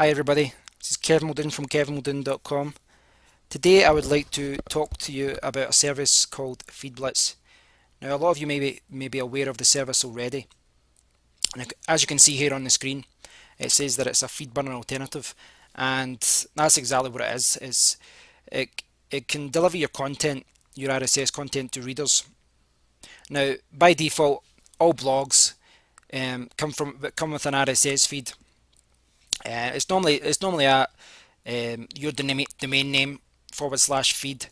Hi everybody, this is Kevin Muldoon from kevinmuldoon.com. Today I would like to talk to you about a service called FeedBlitz. Now a lot of you may be aware of the service already. And as you can see here on the screen, it says that it's a Feedburner alternative, and that's exactly what it is. It can deliver your content, your RSS content, to readers. Now by default, all blogs come with an RSS feed. It's normally at your domain name /feed.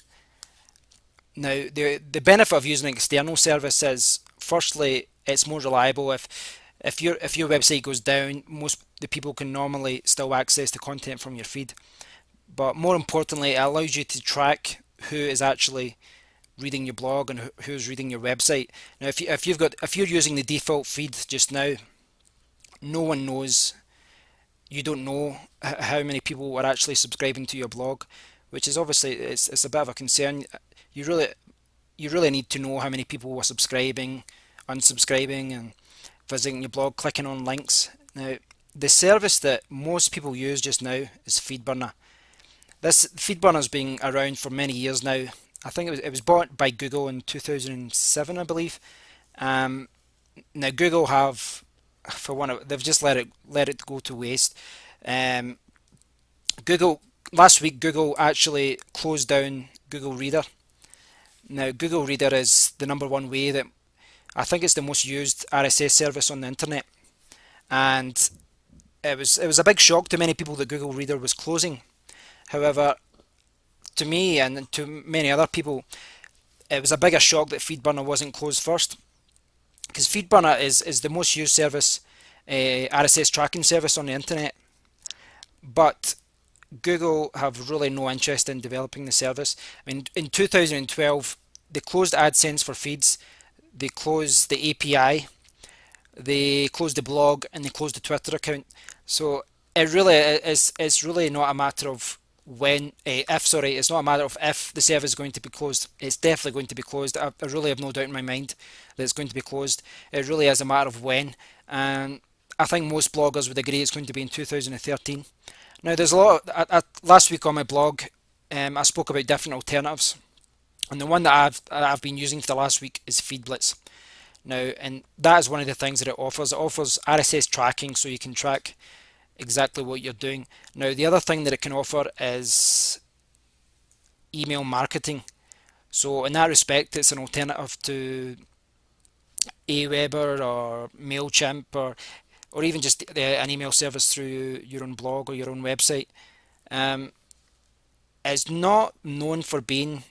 Now the benefit of using an external service is, firstly, it's more reliable. If your website goes down, most the people can normally still access the content from your feed. But more importantly, it allows you to track who is actually reading your blog and who's reading your website. Now, if you're using the default feed just now, no one knows. You don't know how many people are actually subscribing to your blog, which is obviously it's a bit of a concern. You really need to know how many people are subscribing, unsubscribing, and visiting your blog, clicking on links. Now, the service that most people use just now is Feedburner. This Feedburner's been around for many years now. I think it was bought by Google in 2007, I believe. Now Google have, they've just let it go to waste. Last week Google actually closed down Google Reader. Now Google Reader is the #1 way that I think it's the most used RSS service on the internet, and it was a big shock to many people that Google Reader was closing. However, to me and to many other people, it was a bigger shock that Feedburner wasn't closed first, because Feedburner is the most used service, RSS tracking service on the internet. But Google have really no interest in developing the service. I mean, in 2012, they closed AdSense for feeds, they closed the API, they closed the blog, and they closed the Twitter account. So it's really not a matter of it's not a matter of if the server is going to be closed. It's definitely going to be closed. I really have no doubt in my mind that it's going to be closed. It really is a matter of when, and I think most bloggers would agree it's going to be in 2013. Now, there's a lot. Last week on my blog, I spoke about different alternatives, and the one that I've been using for the last week is FeedBlitz. Now, and that is one of the things that it offers. It offers RSS tracking, so you can track exactly what you're doing. Now, the other thing that it can offer is email marketing. So in that respect, it's an alternative to Aweber or MailChimp, or even just an email service through your own blog or your own website. It's not known for being,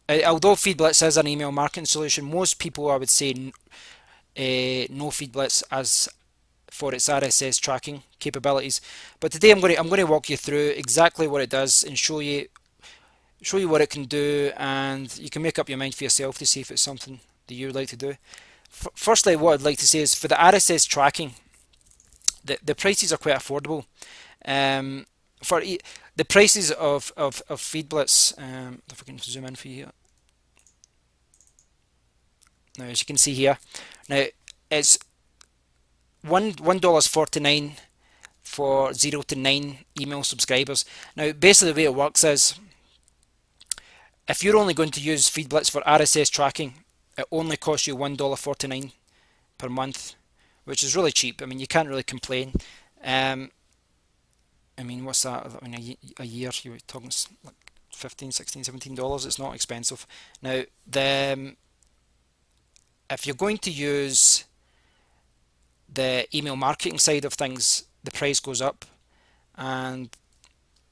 although FeedBlitz is an email marketing solution, most people, I would say, know FeedBlitz as for its RSS tracking capabilities. But today I'm going to walk you through exactly what it does and show you what it can do, and you can make up your mind for yourself to see if it's something that you would like to do. Firstly, what I'd like to say is, for the RSS tracking, the prices are quite affordable. The prices of FeedBlitz, if I can zoom in for you here. Now, as you can see here, now it's $1.49 for 0 to 9 email subscribers. Now, basically the way it works is, if you're only going to use FeedBlitz for RSS tracking, it only costs you $1.49 per month, which is really cheap. I mean, you can't really complain. I mean, what's that? I mean, a year, you're talking like $15, $16, $17. It's not expensive. Now, if you're going to use the email marketing side of things, the price goes up, and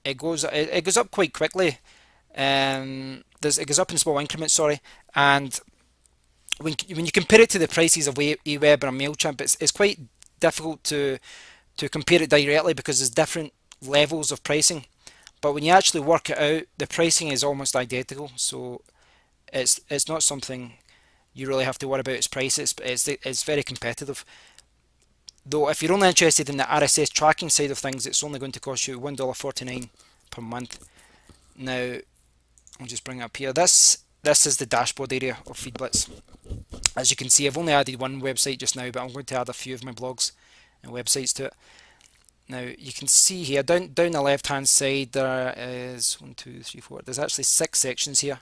it goes up quite quickly. It goes up in small increments, and when you compare it to the prices of Aweber and MailChimp, it's quite difficult to compare it directly, because there's different levels of pricing. But when you actually work it out, the pricing is almost identical, so it's not something you really have to worry about its price. It's very competitive. Though if you're only interested in the RSS tracking side of things, it's only going to cost you $1.49 per month. Now, I'll just bring it up here. This is the dashboard area of FeedBlitz. As you can see, I've only added one website just now, but I'm going to add a few of my blogs and websites to it. Now you can see here down the left hand side there is 1, 2, 3, 4. There's actually 6 sections here.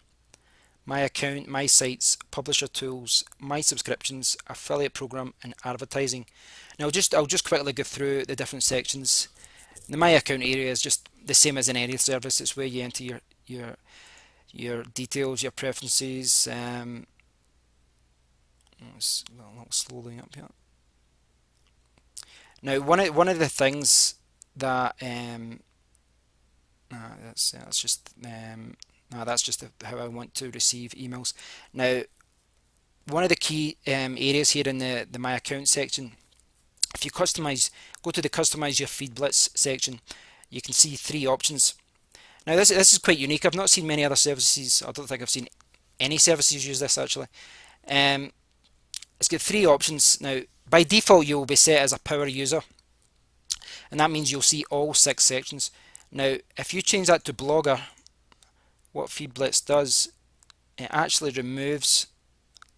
My account, my sites, publisher tools, my subscriptions, affiliate program, and advertising. Now I'll just quickly go through the different sections. The my account area is just the same as in any service. It's where you enter your details, your preferences. It's a little slow loading up here. Now one of the things that that's just that's just how I want to receive emails. Now, one of the key areas here in the My Account section, if you go to the Customize Your FeedBlitz section, you can see 3 options. Now, this is quite unique. I've not seen many other services. I don't think I've seen any services use this actually. It's got 3 options. Now, by default, you will be set as a power user, and that means you'll see all 6 sections. Now, if you change that to Blogger, what FeedBlitz does, it actually removes,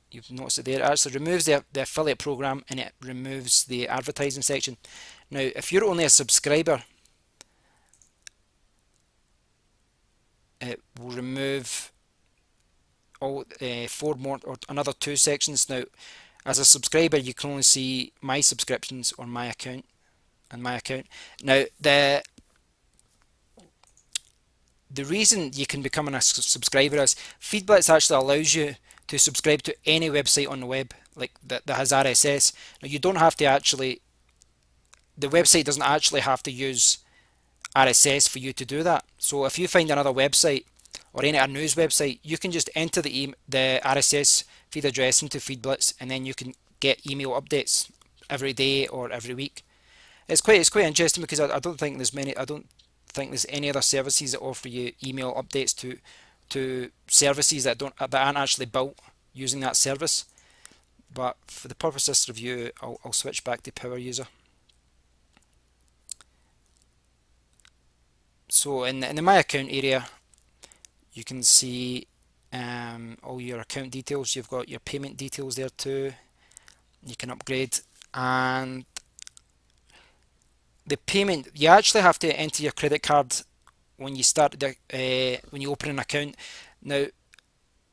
you've noticed it there, it actually removes the affiliate program and it removes the advertising section. Now, if you're only a subscriber, it will remove all 4 more or another 2 sections. Now, as a subscriber, you can only see my subscriptions or my account and my account. Now, the reason you can become a subscriber is FeedBlitz actually allows you to subscribe to any website on the web like that has RSS. Now you don't have to actually, the website doesn't actually have to use RSS for you to do that. So if you find another website or a news website, you can just enter the RSS feed address into FeedBlitz, and then you can get email updates every day or every week. It's quite interesting because I don't think there's any other services that offer you email updates to services that aren't actually built using that service. But for the purpose of this review, I'll switch back to power user. So in the my account area, you can see all your account details. You've got your payment details there too. You can upgrade, and the payment, you actually have to enter your credit card when you when you open an account. Now,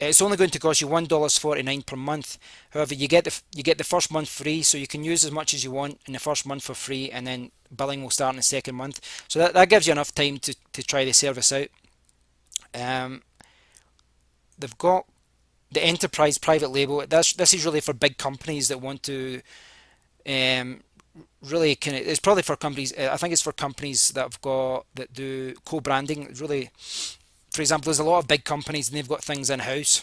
it's only going to cost you $1.49 per month. However, you get the first month free, so you can use as much as you want in the first month for free, and then billing will start in the second month. So that gives you enough time to try the service out. They've got the enterprise private label. This is really for big companies that want to really it's probably for companies. I think it's for companies that do co-branding. Really, for example, there's a lot of big companies and they've got things in house.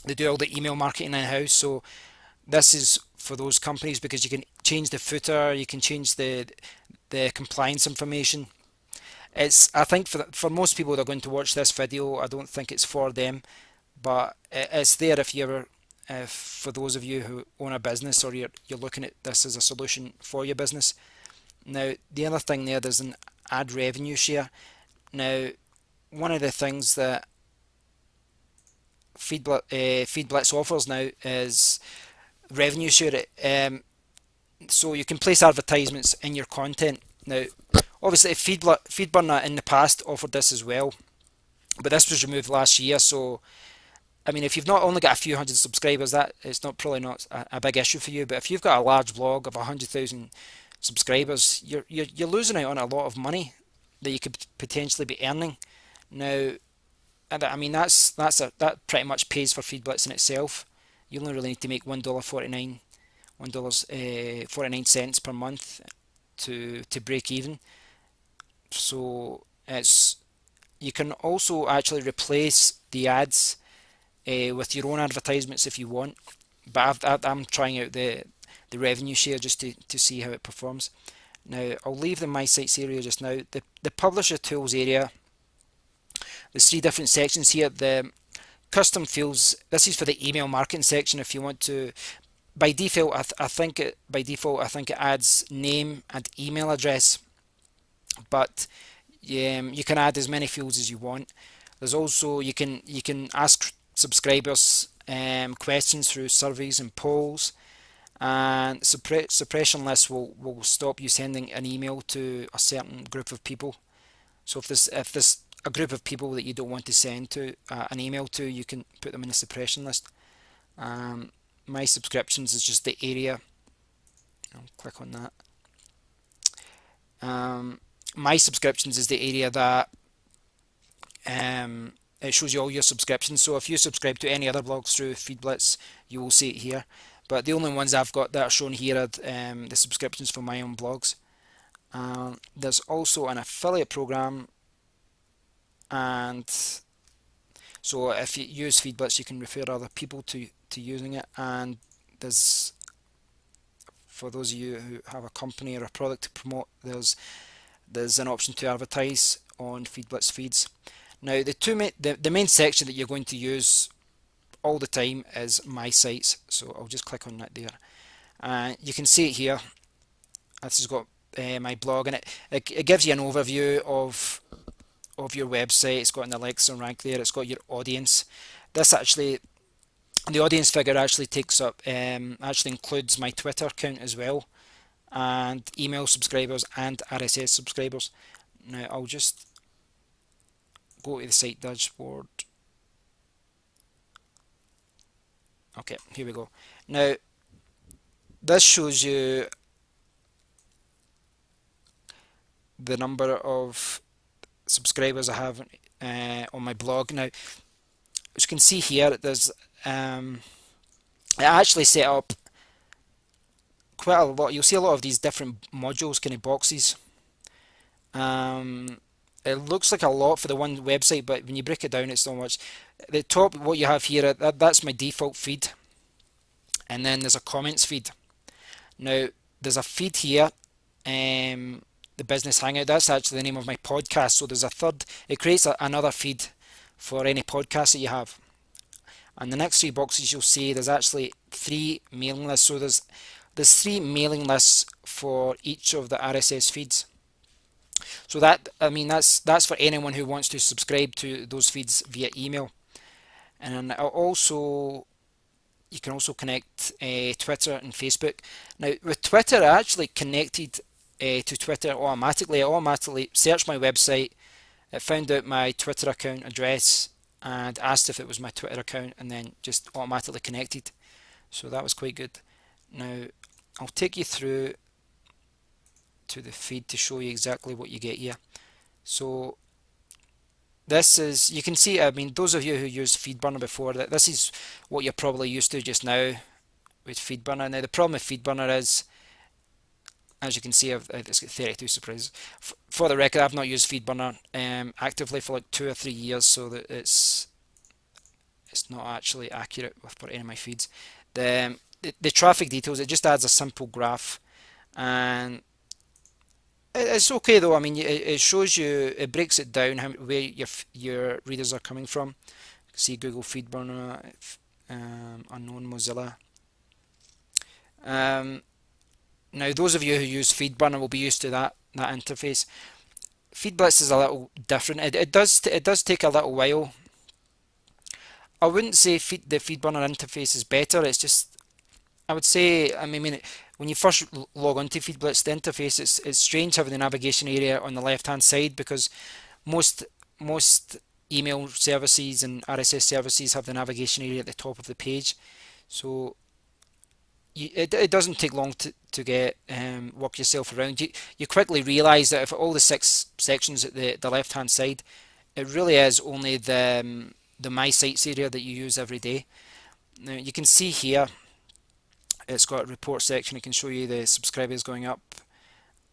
They do all the email marketing in house. So this is for those companies because you can change the footer, you can change the compliance information. I think for most people that are going to watch this video, I don't think it's for them, but it's there for those of you who own a business or you're looking at this as a solution for your business. Now, the other thing there's an ad revenue share. Now, one of the things that FeedBlitz offers now is revenue share. So you can place advertisements in your content. Now, obviously, Feedburner in the past offered this as well, but this was removed last year. So, I mean, if you've not only got a few hundred subscribers, that it's probably not a big issue for you. But if you've got a large blog of 100,000 subscribers, you're losing out on a lot of money that you could potentially be earning. Now, I mean, that pretty much pays for FeedBlitz in itself. You only really need to make $1.49 per month to break even. So you can also actually replace the ads with your own advertisements if you want, but I'm trying out the revenue share just to see how it performs. Now, I'll leave the My Sites area just now. The Publisher Tools area, there's 3 different sections here. The Custom Fields, this is for the email marketing section. If you want to, by default, I think it adds name and email address, but you can add as many fields as you want. There's also, you can ask subscribers questions through surveys and polls, And suppression lists will stop you sending an email to a certain group of people. So if there's a group of people that you don't want to send to an email to, you can put them in a suppression list. My subscriptions is just the area. I'll click on that. My subscriptions is the area that it shows you all your subscriptions. So if you subscribe to any other blogs through FeedBlitz, you will see it here. But the only ones I've got that are shown here are the subscriptions for my own blogs. There's also an affiliate program, and so if you use FeedBlitz, you can refer other people to using it. And there's, for those of you who have a company or a product to promote, there's an option to advertise on FeedBlitz feeds. Now the main section that you're going to use all the time is my sites, so I'll just click on that there. You can see it here. This has got my blog, and it gives you an overview of your website. It's got analytics and rank there. It's got your audience. This actually, the audience figure actually takes up, actually includes my Twitter account as well, and email subscribers and RSS subscribers. Now I'll just go to the site dashboard. Okay, here we go. Now this shows you the number of subscribers I have on my blog. Now, as you can see here, there's I actually set up quite a lot. You'll see a lot of these different modules, kind of boxes. It looks like a lot for the one website, but when you break it down, it's not much. At the top, what you have here, that's my default feed, and then there's a comments feed. Now, there's a feed here, the Business Hangout. That's actually the name of my podcast. So there's a third. It creates another feed for any podcast that you have. And the next three boxes you'll see there's actually 3 mailing lists. So there's 3 mailing lists for each of the RSS feeds. So that's for anyone who wants to subscribe to those feeds via email. And also, you can also connect Twitter and Facebook. Now with Twitter, I actually connected to Twitter automatically. I automatically searched my website, it found out my Twitter account address and asked if it was my Twitter account, and then just automatically connected. So that was quite good. Now I'll take you through to the feed to show you exactly what you get here. So this is, you can see, I mean, those of you who used Feedburner before, that this is what you're probably used to just now with Feedburner. Now the problem with Feedburner is, as you can see, it's got 32 surprises. For the record, I've not used Feedburner actively for like 2 or 3 years, so that it's not actually accurate for any of my feeds. The traffic details, it just adds a simple graph, and it's okay though. I mean, it shows you, it breaks it down where your readers are coming from. See Google, Feedburner, unknown, Mozilla. Now, those of you who use Feedburner will be used to that interface. FeedBlitz is a little different. It does take a little while. I wouldn't say the Feedburner interface is better. It's just, I would say, I mean, when you first log onto FeedBlitz, the interface, it's strange having the navigation area on the left-hand side, because most email services and RSS services have the navigation area at the top of the page. So it doesn't take long to get work yourself around. You quickly realise that if all the 6 sections at the left-hand side, it really is only the My Sites area that you use every day. Now you can see here, it's got a report section. It can show you the subscribers going up,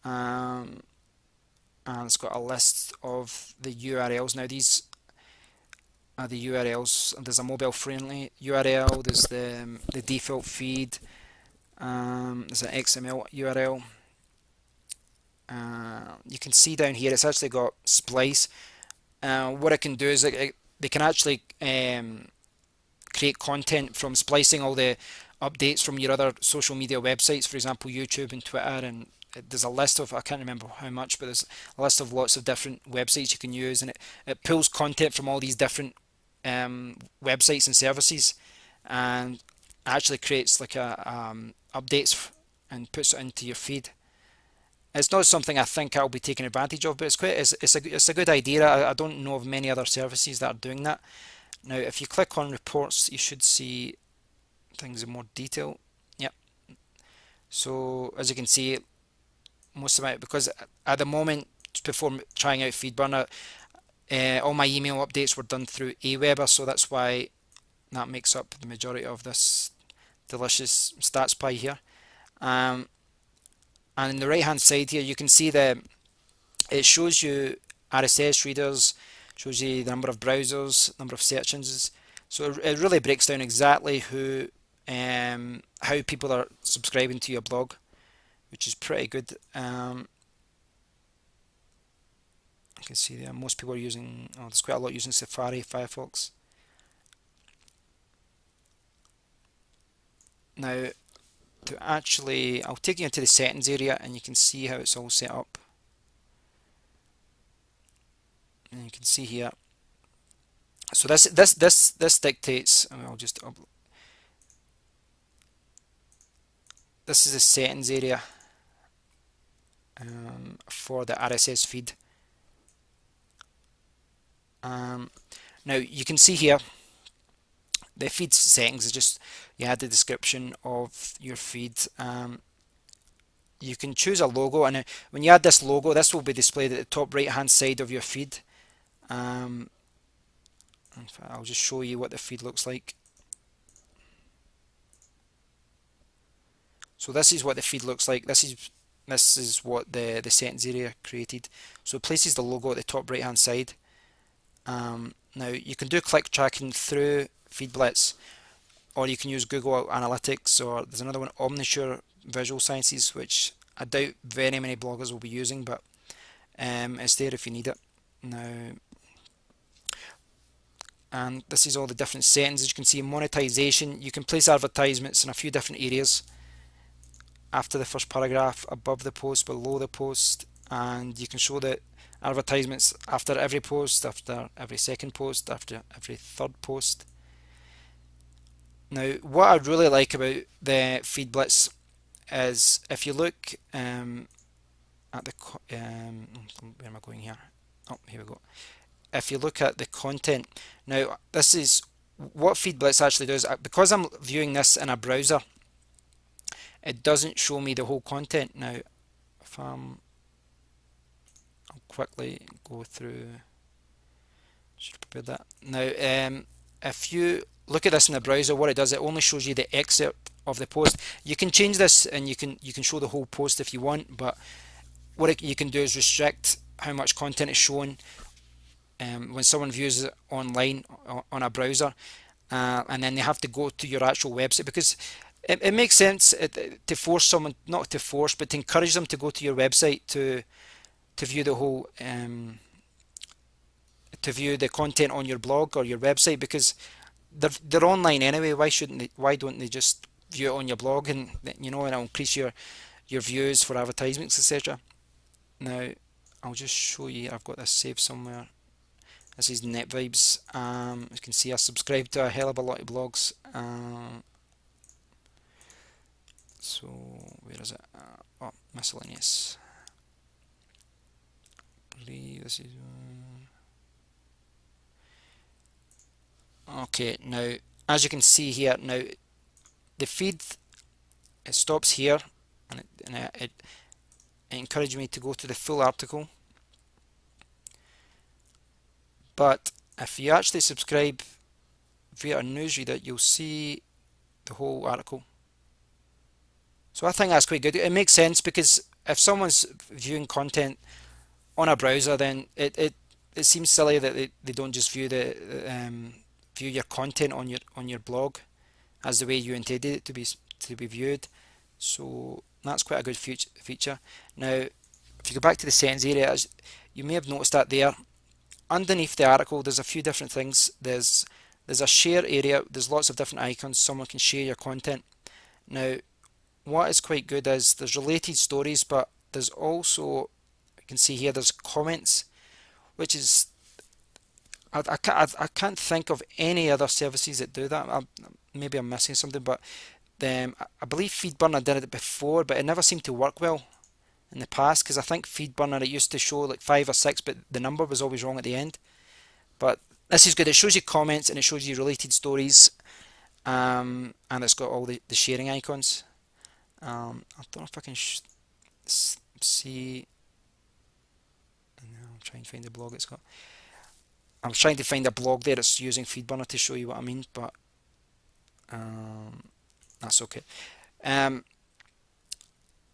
and it's got a list of the URLs. Now these are the URLs. There's a mobile-friendly URL. There's the default feed. There's an XML URL. You can see down here it's actually got splice. What it can do is they can actually create content from splicing all the updates from your other social media websites, for example YouTube and Twitter, and there's a list of, I can't remember how much, but there's a list of lots of different websites you can use, and it pulls content from all these different websites and services, and actually creates like a updates and puts it into your feed. It's not something I think I'll be taking advantage of, but it's a good idea. I don't know of many other services that are doing that. Now, if you click on reports, you should see things in more detail. Yep. So as you can see, most of it, because at the moment, before trying out Feedburner, all my email updates were done through Aweber, so that's why that makes up the majority of this delicious stats pie here. And in the right hand side here, you can see that it shows you RSS readers, shows you the number of browsers, number of search engines. So it really breaks down exactly how people are subscribing to your blog, which is pretty good. You can see there most people are using, there's quite a lot using Safari, Firefox. Now, I'll take you into the settings area and you can see how it's all set up. And you can see here. So this dictates. This is the settings area for the RSS feed. Now you can see here the feed settings is just you add the description of your feed. You can choose a logo, and when you add this logo, this will be displayed at the top right hand side of your feed. I'll just show you what the feed looks like. So this is what the feed looks like. This is what the settings area created. So it places the logo at the top right hand side. Now you can do click tracking through FeedBlitz, or you can use Google Analytics, or there's another one, Omnisure Visual Sciences, which I doubt very many bloggers will be using, but it's there if you need it. Now, and this is all the different settings. As you can see, monetization, you can place advertisements in a few different areas. After the first paragraph, above the post, below the post, and you can show the advertisements after every post, after every second post, after every third post. Now, what I really like about the FeedBlitz is if you look at the where am I going here? Oh, here we go. If you look at the content, now this is what FeedBlitz actually does. Because I'm viewing this in a browser, it doesn't show me the whole content. Now, if I'll quickly go through. Should prepare that. Now, if you look at this in the browser, what it does, it only shows you the excerpt of the post. You can change this, and you can show the whole post if you want. But what you can do is restrict how much content is shown when someone views it online on a browser, and then they have to go to your actual website, because it makes sense to force someone, not to force, but to encourage them to go to your website to view the whole to view the content on your blog or your website, because they're online anyway. Why don't they just view it on your blog, and it'll increase your views for advertisements, etc. Now I'll just show you. I've got this saved somewhere. This is Net Vibes. As you can see, I subscribe to a hell of a lot of blogs. So where is it? Oh, miscellaneous. This is okay. Now, as you can see here, now the feed, it stops here, and it encouraged me to go to the full article. But if you actually subscribe via a newsreader, you'll see the whole article. So I think that's quite good. It makes sense, because if someone's viewing content on a browser, then it seems silly that they don't just view view your content on your blog as the way you intended it to be viewed. So that's quite a good feature. Now, if you go back to the settings area, as you may have noticed that there, underneath the article, there's a few different things. There's a share area. There's lots of different icons. Someone can share your content. Now, what is quite good is there's related stories, but there's also, you can see here, there's comments, which is I can't think of any other services that do that. Maybe I'm missing something, but I believe Feedburner did it before, but it never seemed to work well in the past, because I think Feedburner, it used to show like 5 or 6, but the number was always wrong at the end. But this is good. It shows you comments and it shows you related stories, and it's got all the sharing icons. I don't know if I can see. No, I'm trying to find the blog it's got. I'm trying to find a blog there that's using Feedburner to show you what I mean, but that's okay. Um,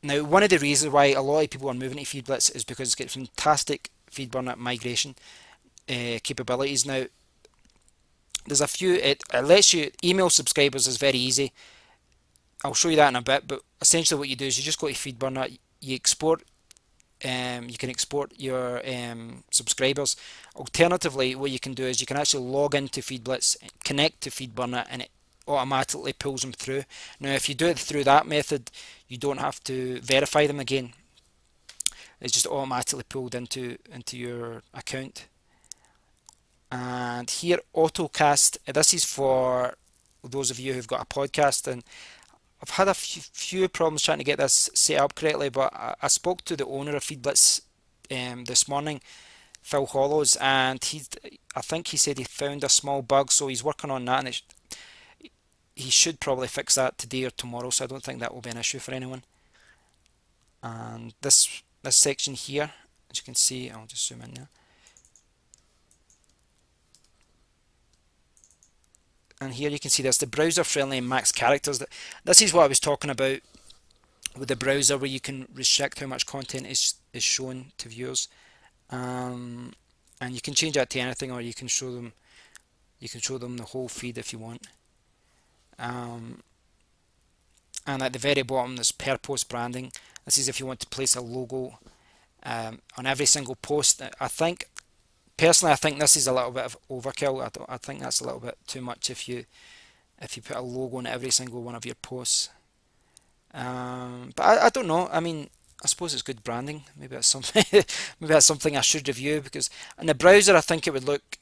Now, one of the reasons why a lot of people are moving to FeedBlitz is because it's got fantastic Feedburner migration capabilities. Now, there's a few. It lets you email subscribers is very easy. I'll show you that in a bit. But essentially, what you do is you just go to Feedburner, you export. You can export your subscribers. Alternatively, what you can do is you can actually log into FeedBlitz, connect to Feedburner, and it automatically pulls them through. Now, if you do it through that method, you don't have to verify them again. It's just automatically pulled into your account. And here, AutoCast. This is for those of you who've got a podcast, and I've had a few problems trying to get this set up correctly, but I spoke to the owner of FeedBlitz this morning, Phil Hollows, and I think he said he found a small bug, so he's working on that, and he should probably fix that today or tomorrow, so I don't think that will be an issue for anyone. And this section here, as you can see, I'll just zoom in now. And here you can see there's the browser friendly max characters. This is what I was talking about with the browser, where you can restrict how much content is shown to viewers, and you can change that to anything, or you can show them the whole feed if you want. And at the very bottom there's per post branding. This is if you want to place a logo on every single post. Personally, I think this is a little bit of overkill. I think that's a little bit too much if you put a logo on every single one of your posts. But I don't know. I mean, I suppose it's good branding. Maybe that's something. Maybe that's something I should review, because in the browser I think it would look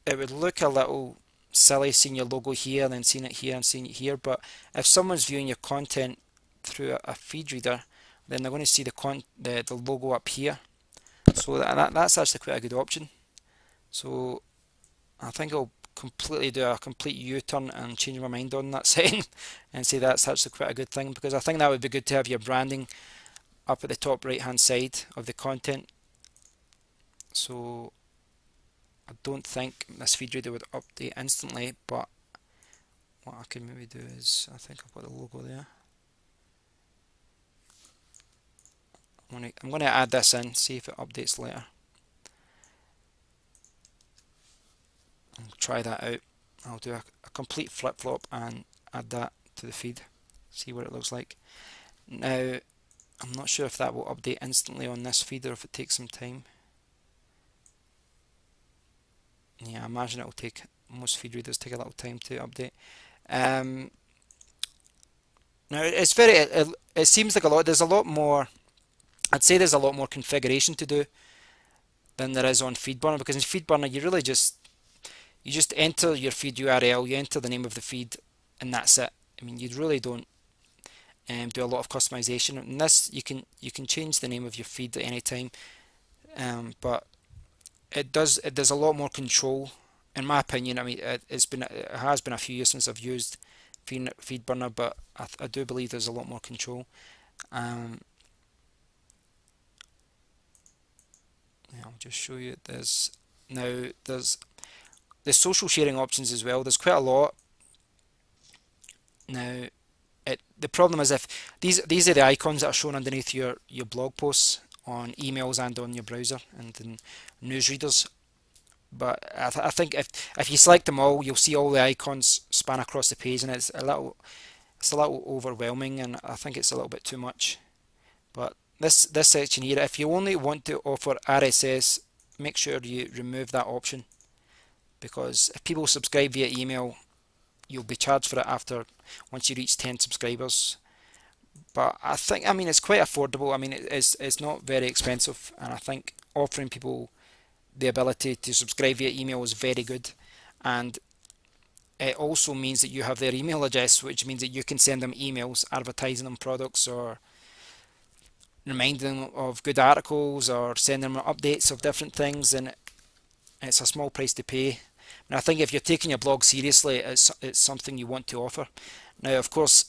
a little silly seeing your logo here and then seeing it here and seeing it here. But if someone's viewing your content through a feed reader, then they're going to see the logo up here. So that's actually quite a good option. So I think I'll do a complete U-turn and change my mind on that setting and say that's actually quite a good thing, because I think that would be good to have your branding up at the top right hand side of the content. So I don't think this feed reader would update instantly, but what I can maybe do is, I think I've got the logo there. I'm going to add this in, see if it updates later. I'll try that out. I'll do a complete flip-flop and add that to the feed, see what it looks like. Now, I'm not sure if that will update instantly on this feed or if it takes some time. Yeah, I imagine it will take, most feed readers take a little time to update. Now, it seems like there's a lot more, I'd say there's a lot more configuration to do than there is on Feedburner, because in Feedburner you really just enter your feed URL, you enter the name of the feed, and that's it. I mean, you really don't do a lot of customization. In this, you can change the name of your feed at any time, but there's a lot more control, in my opinion. I mean, it has been a few years since I've used Feedburner, but I do believe there's a lot more control. I'll just show you this. Now, there's the social sharing options as well. There's quite a lot. Now, the problem is if these are the icons that are shown underneath your blog posts on emails and on your browser and in newsreaders. But I think if you select them all, you'll see all the icons span across the page, and it's a little overwhelming, and I think it's a little bit too much. But this section here, if you only want to offer RSS, make sure you remove that option, because if people subscribe via email, you'll be charged for it once you reach 10 subscribers. But I mean, it's quite affordable. I mean, it's not very expensive, and I think offering people the ability to subscribe via email is very good. And it also means that you have their email address, which means that you can send them emails advertising them products or reminding them of good articles or sending them updates of different things, and it's a small price to pay. And I think if you're taking your blog seriously, it's something you want to offer. Now, of course,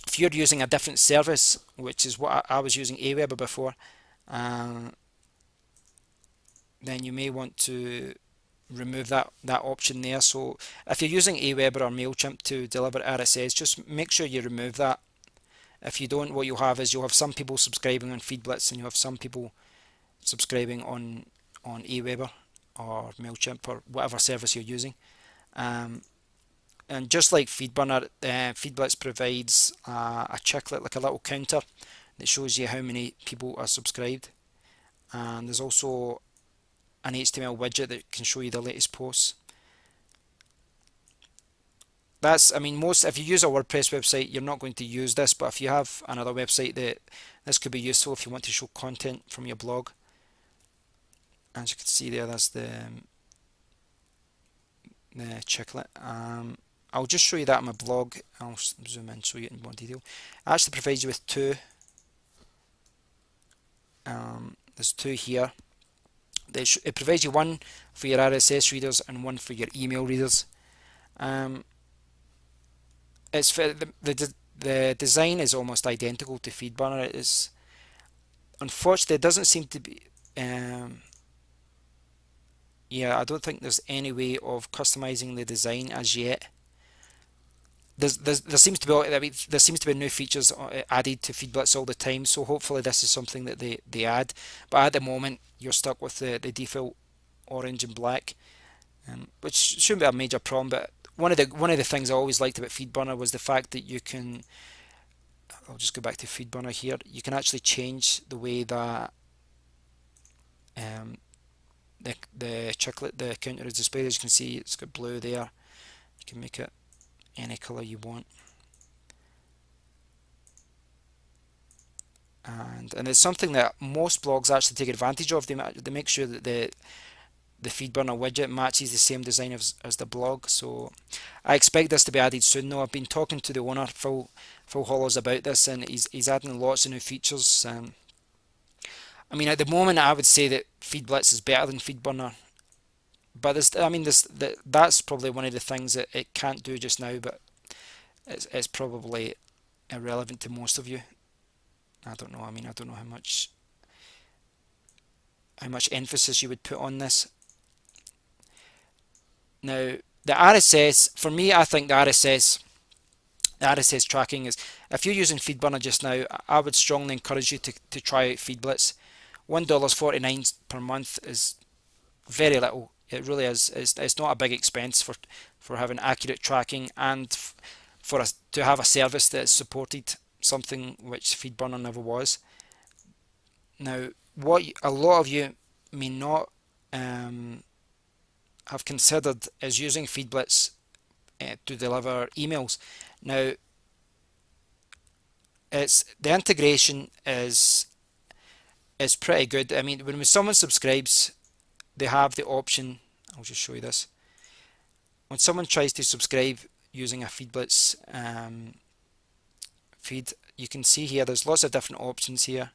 if you're using a different service, which is what I was using Aweber before, then you may want to remove that option there. So if you're using Aweber or MailChimp to deliver RSS, just make sure you remove that. If you don't, what you'll have is you'll have some people subscribing on FeedBlitz and you'll have some people subscribing on Aweber or MailChimp or whatever service you're using. And just like Feedburner, FeedBlitz provides a checklist, like a little counter that shows you how many people are subscribed. And there's also an HTML widget that can show you the latest posts. I mean, if you use a WordPress website, you're not going to use this, but if you have another website, this could be useful if you want to show content from your blog. As you can see there, that's the checklist. I'll just show you that on my blog. I'll zoom in and show you in more detail. It actually provides you with two. There's two here. It provides you one for your RSS readers and one for your email readers. It's for the design is almost identical to Feedburner. It is, unfortunately, it doesn't seem to be. Yeah, I don't think there's any way of customizing the design as yet. There seems to be new features added to FeedBlitz all the time, so hopefully this is something that they add. But at the moment, you're stuck with the default orange and black, which shouldn't be a major problem. But one of the things I always liked about Feedburner was the fact that you can. I'll just go back to Feedburner here. You can actually change the way that the counter is displayed. As you can see, it's got blue there. You can make it any color you want, and it's something that most blogs actually take advantage of. They make sure that the Feedburner widget matches the same design as the blog. So I expect this to be added soon. Though I've been talking to the owner, Phil Hollows, about this, and he's adding lots of new features. I mean, at the moment, I would say that FeedBlitz is better than Feedburner. But that's probably one of the things that it can't do just now, but it's probably irrelevant to most of you. I don't know. I mean, I don't know how much emphasis you would put on this. Now, the RSS, for me, I think the RSS tracking is, if you're using Feedburner just now, I would strongly encourage you to try out FeedBlitz. $1.49 per month is very little. It really is. It's not a big expense for having accurate tracking and for us to have a service that is supported, something which Feedburner never was. Now, what a lot of you may not have considered is using FeedBlitz to deliver emails. Now, the integration is pretty good. I mean, when someone subscribes, they have the option. I'll just show you this. When someone tries to subscribe using a FeedBlitz feed, you can see here there's lots of different options here.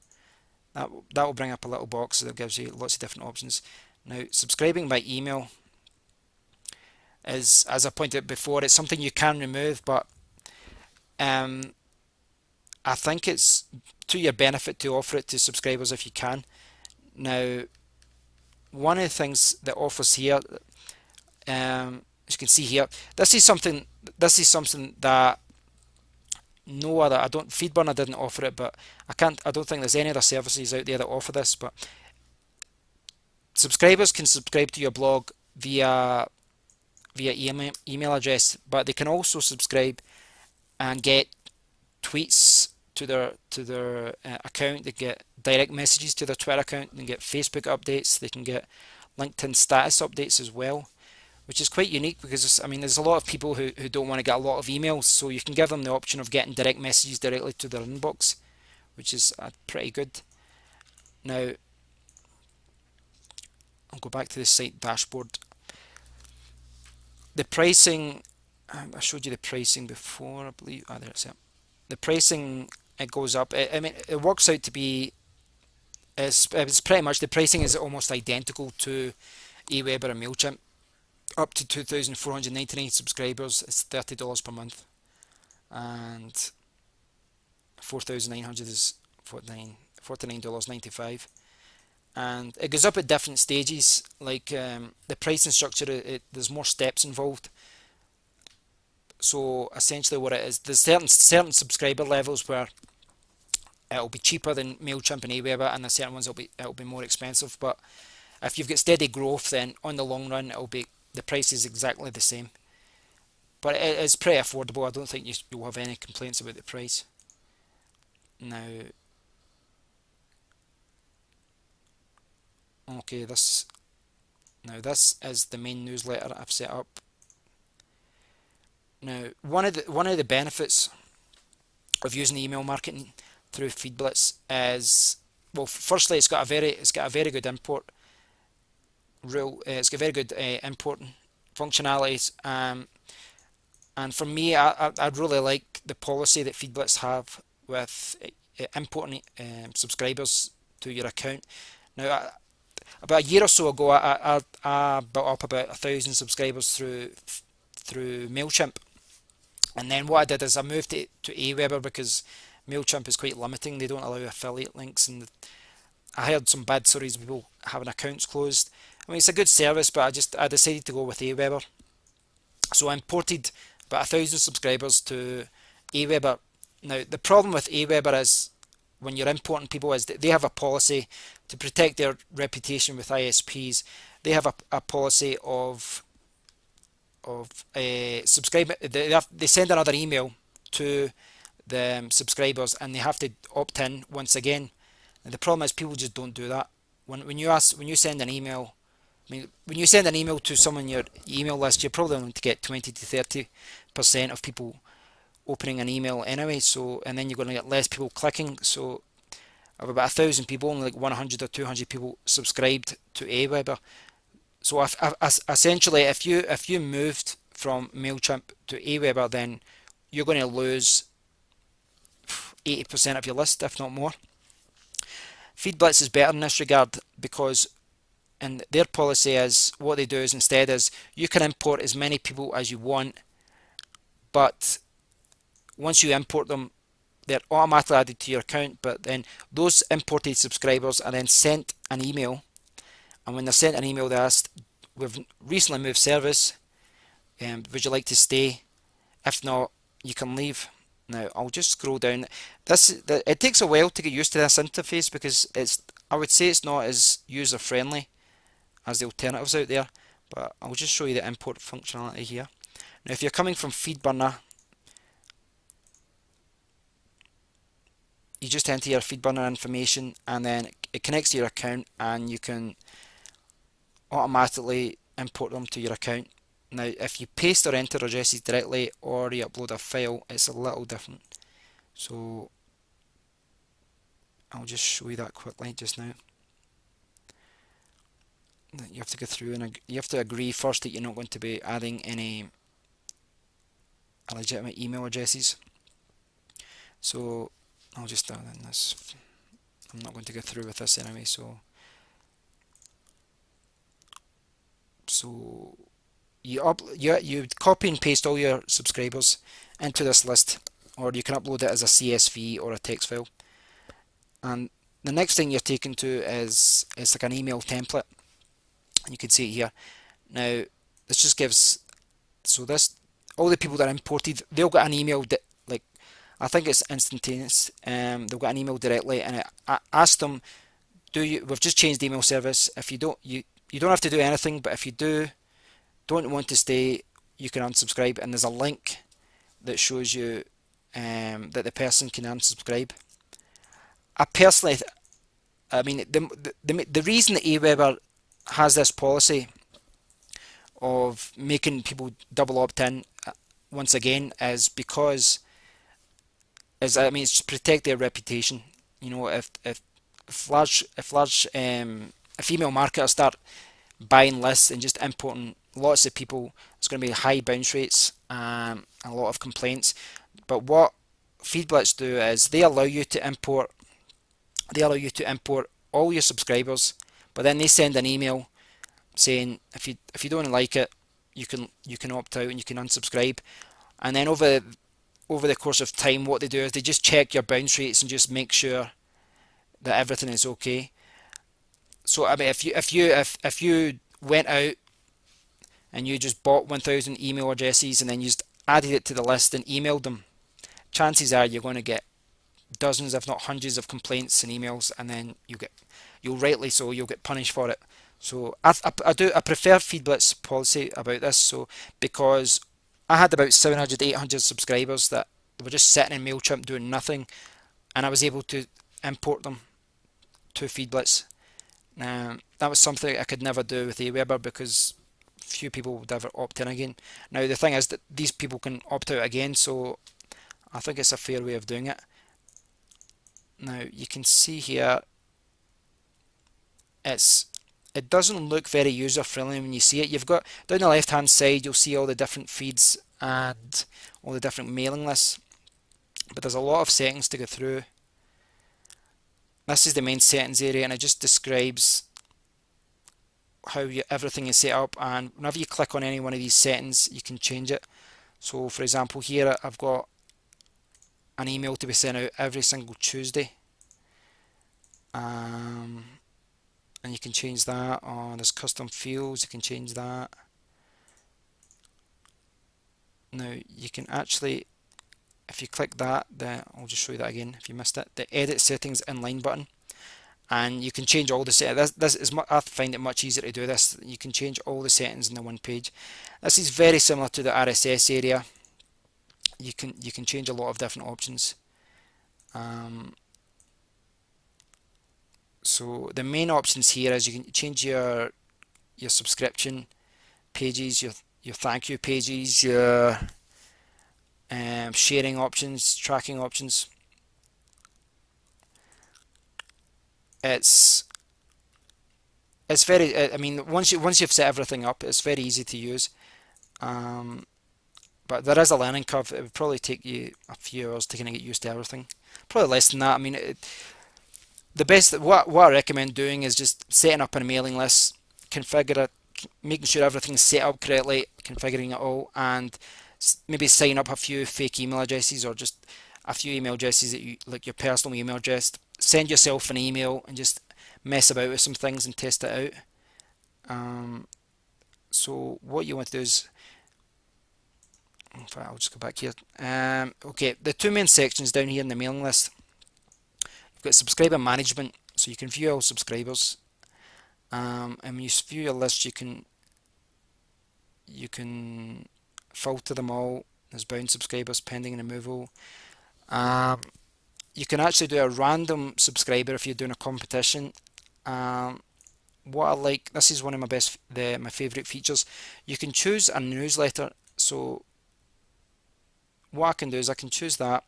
That will bring up a little box that gives you lots of different options. Now, subscribing by email is, as I pointed out before, it's something you can remove, but I think it's to your benefit to offer it to subscribers if you can. Now, one of the things that offers here, as you can see here, this is something that no other, Feedburner didn't offer it, but I don't think there's any other services out there that offer this. But subscribers can subscribe to your blog via email address, but they can also subscribe and get tweets to their account. They get direct messages to their Twitter account. They can get Facebook updates. They can get LinkedIn status updates as well, which is quite unique because there's a lot of people who don't want to get a lot of emails, so you can give them the option of getting direct messages directly to their inbox, which is pretty good. Now, I'll go back to the site dashboard. The pricing I showed you the pricing before, I believe. Ah, there's it. The pricing, it goes up. I mean, it works out to be, it's pretty much, the pricing is almost identical to Aweber and MailChimp. Up to 2,499 subscribers, it's $30 per month. And 4,900 is $49.95. And it goes up at different stages. Like the pricing structure, there's more steps involved. So essentially, what it is, there's certain subscriber levels where it'll be cheaper than MailChimp and Aweber, and there's certain ones it'll be more expensive. But if you've got steady growth, then on the long run, the price is exactly the same. But it's pretty affordable. I don't think you'll have any complaints about the price. Now, okay, this is the main newsletter I've set up. Now, one of the benefits of using email marketing through FeedBlitz is, well, firstly, it's got a very good import rule. It's got very good import functionalities. And for me, I'd really like the policy that FeedBlitz have with importing subscribers to your account. Now, about a year or so ago, I built up about 1,000 subscribers through MailChimp. And then what I did is I moved it to Aweber because MailChimp is quite limiting. They don't allow affiliate links, and I heard some bad stories of people having accounts closed. I mean, it's a good service, but I decided to go with Aweber. So I imported about 1,000 subscribers to Aweber. Now, the problem with Aweber is when you're importing people is that they have a policy to protect their reputation with ISPs. They have a policy of subscribe. They send another email to the subscribers, and they have to opt in once again. And the problem is people just don't do that. When you send an email, I mean, when you send an email to someone in your email list, you're probably going to get 20 to 30% of people opening an email anyway. So, and then you're going to get less people clicking. So, of about 1,000 people, only like 100 or 200 people subscribed to Aweber. So, essentially, if you moved from MailChimp to Aweber, then you're going to lose 80% of your list, if not more. FeedBlitz is better in this regard because, and their policy is, what they do is instead is you can import as many people as you want, but once you import them, they're automatically added to your account. But then those imported subscribers are then sent an email, and when they're sent an email, they ask, "We've recently moved service. Would you like to stay? If not, you can leave." Now I'll just scroll down. It takes a while to get used to this interface because I would say it's not as user friendly as the alternatives out there. But I'll just show you the import functionality here. Now, if you're coming from Feedburner, you just enter your Feedburner information, and then it connects to your account, and you can automatically import them to your account. Now, if you paste or enter addresses directly or you upload a file, it's a little different. So I'll just show you that quickly just now. You have to go through and you have to agree first that you're not going to be adding any legitimate email addresses. So I'll just start in this. I'm not going to go through with this anyway. So you copy and paste all your subscribers into this list, or you can upload it as a CSV or a text file. And the next thing you're taken to is it's like an email template. You can see it here. Now this just gives, so this, all the people that are imported, they'll get an email that, like, I think it's instantaneous. They'll get an email directly, and I ask them, we've just changed the email service. If you don't have to do anything, but if you don't want to stay, you can unsubscribe, and there's a link that shows you that the person can unsubscribe. I personally, I mean, the reason that Aweber has this policy of making people double opt-in once again is because, I mean, it's to protect their reputation. You know, if email marketers start buying lists and just importing lots of people, it's going to be high bounce rates, a lot of complaints. But what FeedBlitz do is they allow you to import all your subscribers, but then they send an email saying if you don't like it, you can opt out and you can unsubscribe. And then over the course of time, what they do is they just check your bounce rates and just make sure that everything is okay. So I mean, if you went out and you just bought 1,000 email addresses and then you just added it to the list and emailed them, chances are you're going to get dozens, if not hundreds, of complaints and emails, and then you'll rightly so, you'll get punished for it. So I prefer FeedBlitz policy about this. So because I had about 700, 800 subscribers that were just sitting in MailChimp doing nothing, and I was able to import them to FeedBlitz. That was something I could never do with Aweber because few people would ever opt in again. Now the thing is that these people can opt out again, so I think it's a fair way of doing it. Now you can see here it doesn't look very user friendly when you see it. You've got down the left hand side, you'll see all the different feeds and all the different mailing lists, but there's a lot of settings to go through. This is the main settings area, and it just describes how everything is set up, and whenever you click on any one of these settings you can change it. So for example, here I've got an email to be sent out every single Tuesday, and you can change that. There's custom fields, you can change that. Now you can actually, if you click that, I'll just show you that again if you missed it, the edit settings inline button, and you can change all the settings. I find it much easier to do this. You can change all the settings in the one page. This is very similar to the RSS area. You can change a lot of different options. So the main options here is you can change your subscription pages, your thank you pages, your sharing options, tracking options. It's very, I mean, once you've set everything up, it's very easy to use. But there is a learning curve. It would probably take you a few hours to kind of get used to everything. Probably less than that. I mean, what I recommend doing is just setting up a mailing list, configure it, making sure everything's set up correctly, configuring it all, and maybe sign up a few fake email addresses or just a few email addresses that you like, your personal email address. Send yourself an email and just mess about with some things and test it out. So what you want to do is, in fact, I'll just go back here. Okay, the two main sections down here in the mailing list. You've got subscriber management, so you can view all subscribers. And when you view your list, you can filter them all. There's bound subscribers, pending removal. You can actually do a random subscriber if you're doing a competition. What I like, this is one of my favourite features. You can choose a newsletter. So what I can do is I can choose that,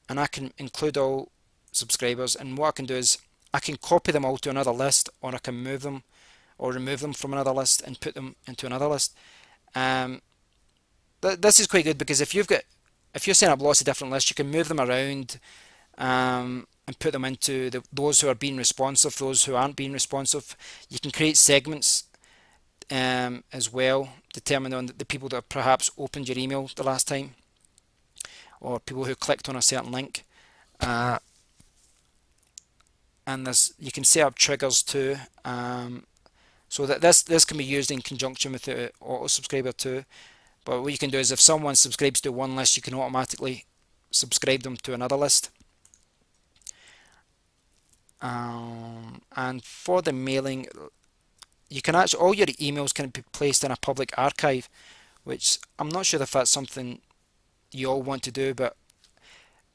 and I can include all subscribers, and what I can do is I can copy them all to another list, or I can move them or remove them from another list and put them into another list. This is quite good because if you're setting up lots of different lists, you can move them around and put them into those who are being responsive, those who aren't being responsive. You can create segments as well, determine on the people that perhaps opened your email the last time, or people who clicked on a certain link. And you can set up triggers too, so that this can be used in conjunction with the auto subscriber too. But what you can do is if someone subscribes to one list, you can automatically subscribe them to another list. And for the mailing, you can actually, all your emails can be placed in a public archive, which I'm not sure if that's something you all want to do, but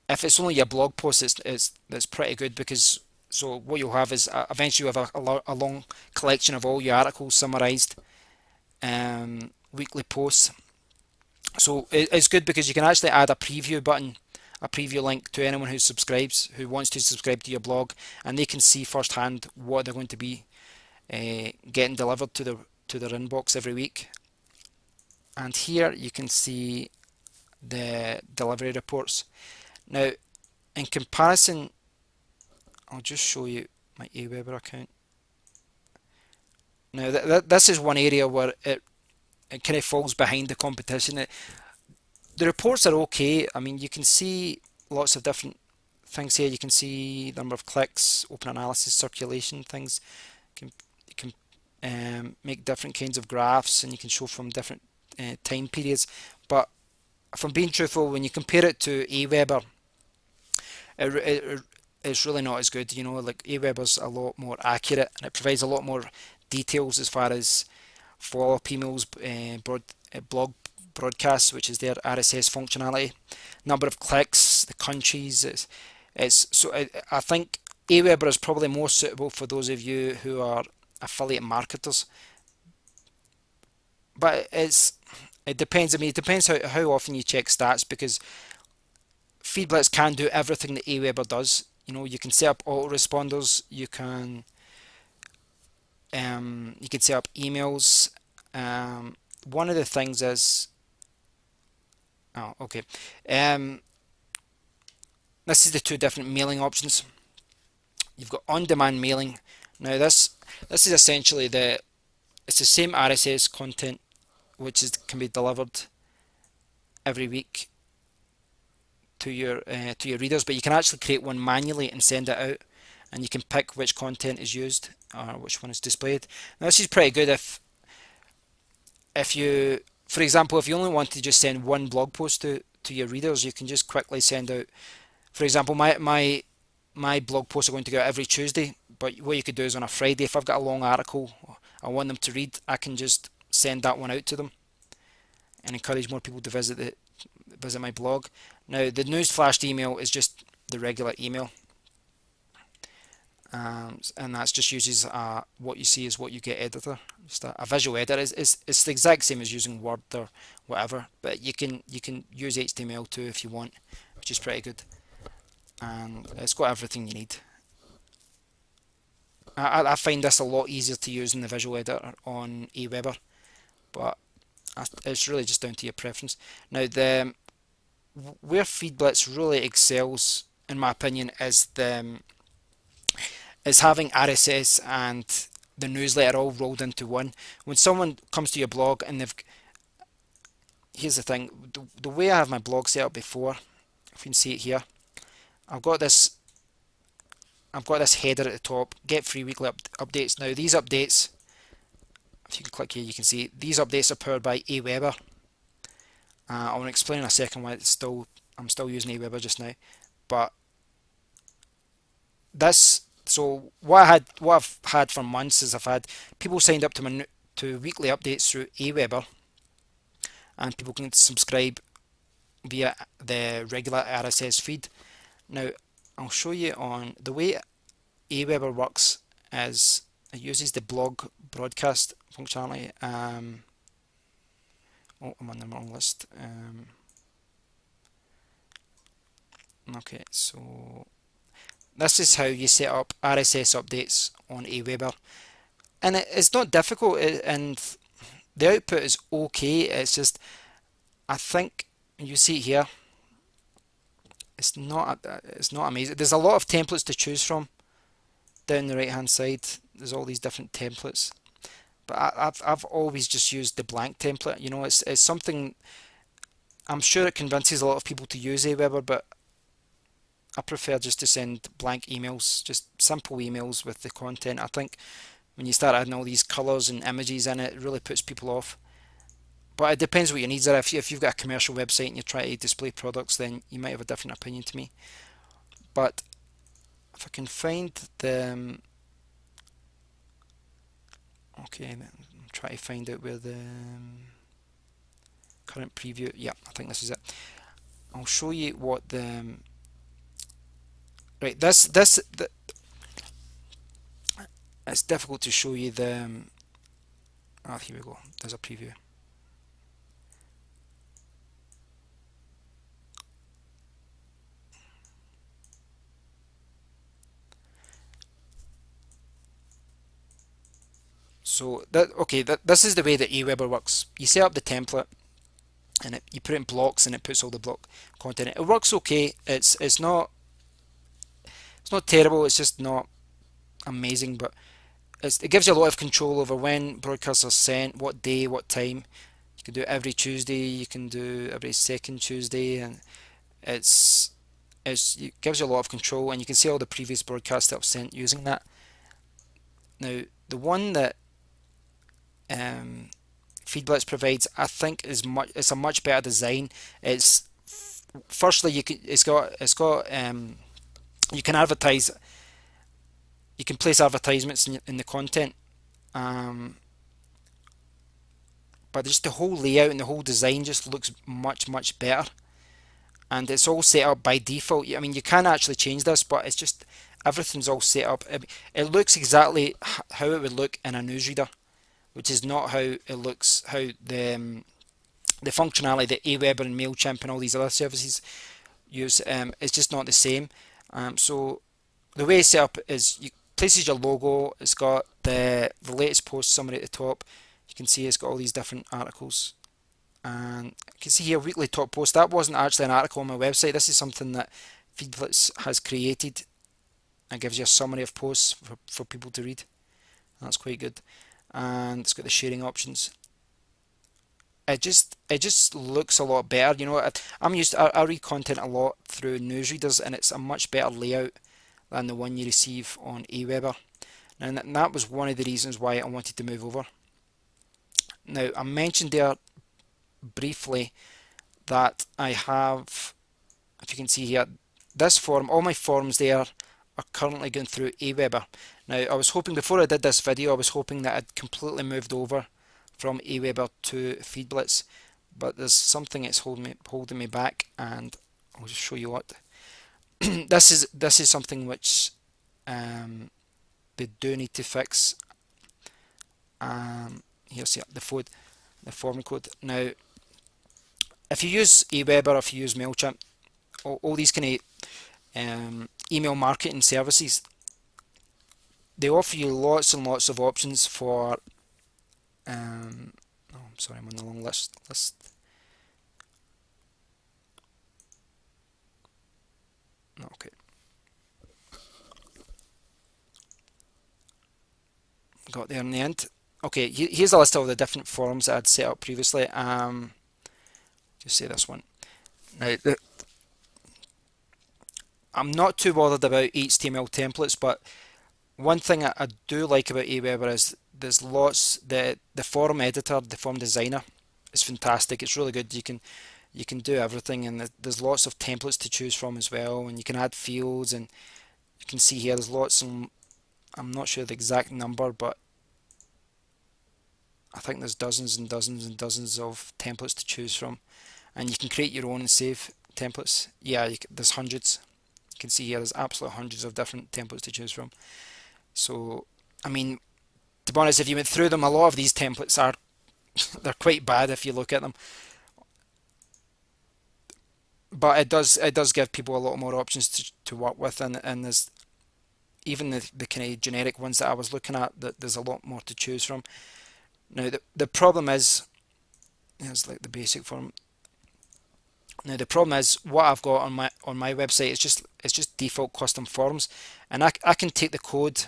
if it's only your blog post, that's pretty good, because so what you'll have is eventually you have a long collection of all your articles summarized, weekly posts. So it's good because you can actually add a preview button, a preview link to anyone who wants to subscribe to your blog, and they can see firsthand what they're going to be getting delivered to their inbox every week. And here you can see the delivery reports. Now, in comparison, I'll just show you my Aweber account. Now, this is one area where it kind of falls behind the competition. The reports are okay. I mean, you can see lots of different things here. You can see the number of clicks, open analysis, circulation things. You can make different kinds of graphs, and you can show from different time periods. But if I'm being truthful, when you compare it to Aweber, it's really not as good. You know, like Aweber's a lot more accurate, and it provides a lot more details as far as follow-up emails, blog broadcasts, which is their RSS functionality, number of clicks, the countries. It's so I think Aweber is probably more suitable for those of you who are affiliate marketers. But it depends. I mean, it depends how often you check stats, because FeedBlitz can do everything that Aweber does. You know, you can set up autoresponders. You can set up emails. One of the things is, oh, okay. This is the two different mailing options. You've got on-demand mailing. Now this is essentially it's the same RSS content, which can be delivered every week to your readers, but you can actually create one manually and send it out, and you can pick which content is used or which one is displayed. Now this is pretty good if you, for example, if you only want to just send one blog post to your readers, you can just quickly send out, for example, my blog posts are going to go out every Tuesday, but what you could do is on a Friday, if I've got a long article I want them to read, I can just send that one out to them and encourage more people to visit my blog. Now the news flashed email is just the regular email, and that's just uses what you see is what you get editor, just a visual editor. It's the exact same as using Word or whatever, but you can use HTML too if you want, which is pretty good, and it's got everything you need. I find this a lot easier to use than the visual editor on Aweber, but it's really just down to your preference. Now, where FeedBlitz really excels, in my opinion, is having RSS and the newsletter all rolled into one. When someone comes to your blog and here's the thing, the way I have my blog set up before, if you can see it here, I've got this header at the top, get free weekly updates. Now these updates, if you can click here, you can see these updates are powered by Aweber. I want to explain in a second why I'm still using Aweber just now. But so what I've had for months is I've had people signed up to weekly updates through Aweber, and people can subscribe via the regular RSS feed. Now I'll show you on the way Aweber works is it uses the blog broadcast functionality. Oh, I'm on the wrong list. Okay, so this is how you set up RSS updates on Aweber, and it's not difficult, and the output is okay. It's just, I think you see it here, it's not amazing. There's a lot of templates to choose from down the right hand side. There's all these different templates, but I've always just used the blank template. You know, it's something, I'm sure it convinces a lot of people to use Aweber, but I prefer just to send blank emails, just simple emails with the content. I think when you start adding all these colours and images in it, it really puts people off. But it depends what your needs are. If you've got a commercial website and you're trying to display products, then you might have a different opinion to me. But if I can find the... Okay, I'm trying to find out where the current preview... Yeah, I think this is it. I'll show you what the... Right, it's difficult to show you the... Oh, here we go. There's a preview. So this is the way that Aweber works. You set up the template, and you put it in blocks and it puts all the block content in. It works okay. It's not terrible. It's just not amazing, but it gives you a lot of control over when broadcasts are sent, what day, what time. You can do it every Tuesday. You can do every second Tuesday, and it's it gives you a lot of control, and you can see all the previous broadcasts that I've sent using that. Now, the one that FeedBlitz provides, I think, it's a much better design. It's firstly it's got you can advertise, you can place advertisements in the content, but just the whole layout and the whole design just looks much better, and it's all set up by default. I mean, you can actually change this, but it's just everything's all set up. It looks exactly how it would look in a newsreader, which is not how it looks, how the functionality that Aweber and MailChimp and all these other services use. It's just not the same. So the way it's set up is you places your logo. It's got the latest post summary at the top. You can see it's got all these different articles, and you can see here weekly top post. That wasn't actually an article on my website. This is something that FeedBlitz has created and gives you a summary of posts for people to read. That's quite good. And it's got the sharing options. It just looks a lot better. You know, I read content a lot through newsreaders, and it's a much better layout than the one you receive on Aweber. And that was one of the reasons why I wanted to move over. Now, I mentioned there briefly that I have, if you can see here, this form, all my forms there are currently going through Aweber. Now, I was hoping, before I did this video, I was hoping that I'd completely moved over from Aweber to FeedBlitz, but there's something that's holding me back, and I'll just show you what. This is something which they do need to fix. Here's the form code. Now, if you use Aweber, if you use MailChimp, all these kind of email marketing services, they offer you lots and lots of options for oh, I'm sorry, I'm on the wrong list. Okay. Got there in the end. Okay, here's a list of the different forms that I'd set up previously. Just say this one. Now, I'm not too bothered about HTML templates, but one thing I do like about Aweber is there's lots, the form editor, the form designer is fantastic. It's really good. You can do everything, and there's lots of templates to choose from as well, and you can add fields, and you can see here there's lots, and I'm not sure the exact number, but I think there's dozens and dozens and dozens of templates to choose from, and you can create your own and save templates. Yeah, there's hundreds. You can see here there's absolutely hundreds of different templates to choose from. So, I mean, to be honest, if you went through them, a lot of these templates they're quite bad if you look at them. But it does give people a lot more options to work with, and there's even the kind of generic ones that I was looking at, that there's a lot more to choose from. Now the problem is, here's like the basic form. Now the problem is, what I've got on my website is just default custom forms, and I can take the code.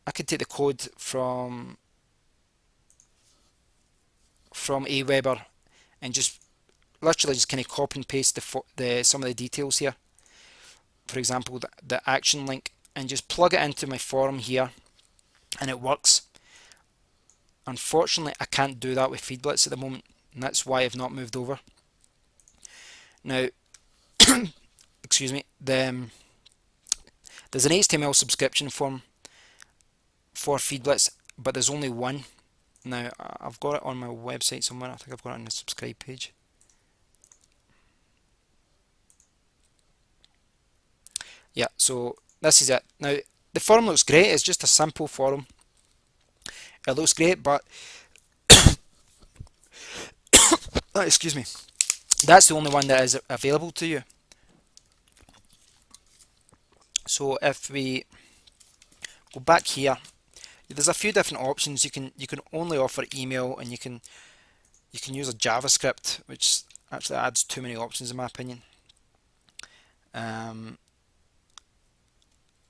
I can take the code from Aweber and just literally just kind of copy and paste some of the details here. For example, the action link, and just plug it into my form here, and it works. Unfortunately, I can't do that with FeedBlitz at the moment, and that's why I've not moved over. Now, excuse me, there's an HTML subscription form for FeedBlitz, but there's only one. Now, I've got it on my website somewhere. I think I've got it on the subscribe page. Yeah, so this is it. Now, the form looks great. It's just a simple form. It looks great, but excuse me, that's the only one that is available to you. So if we go back here, there's a few different options. You can only offer email, and you can you can use a JavaScript, which actually adds too many options in my opinion. And